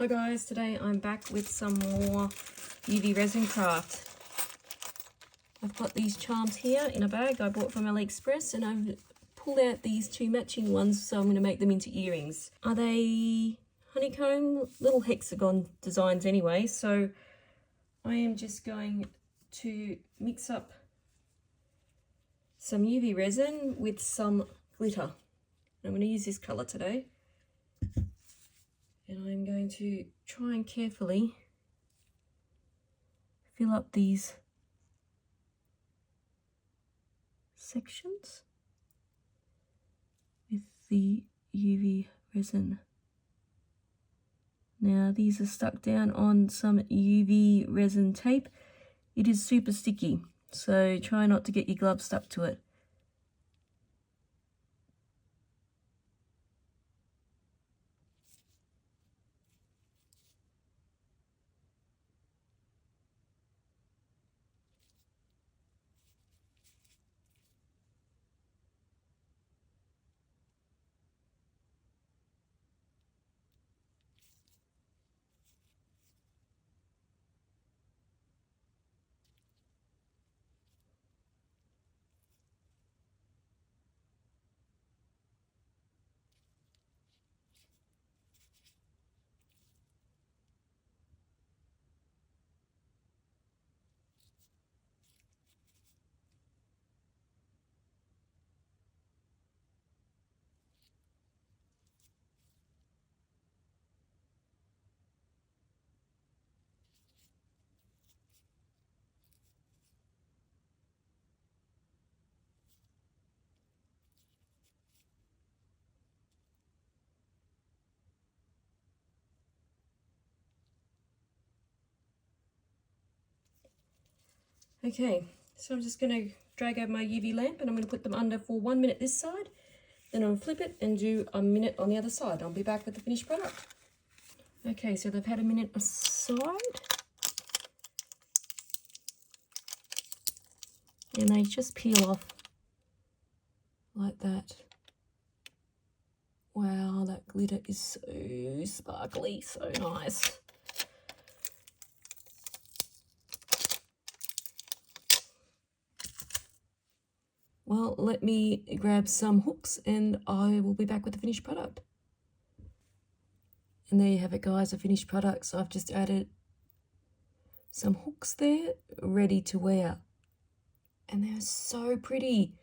Hi guys, today I'm back with some more UV resin craft. I've got these charms here in a bag I bought from AliExpress, and I've pulled out these two matching ones, so I'm going to make them into earrings. Are they honeycomb? Little hexagon designs anyway, so I am just going to mix up some UV resin with some glitter. I'm going to use this colour today. And I'm going to try and carefully fill up these sections with the UV resin. Now these are stuck down on some UV resin tape. It is super sticky, so try not to get your glove stuck to it. Okay, so I'm just going to drag over my UV lamp, and I'm going to put them under for 1 minute this side. Then I'll flip it and do a minute on the other side. I'll be back with the finished product. Okay, so they've had a minute aside. And they just peel off like that. Wow, that glitter is so sparkly, so nice. Well, let me grab some hooks and I will be back with the finished product. And there you have it, guys, a finished product. So I've just added some hooks there, ready to wear. And they're so pretty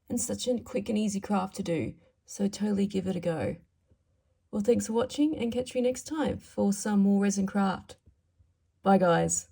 and such a quick and easy craft to do. So totally give it a go. Well, thanks for watching, and catch me next time for some more resin craft. Bye, guys.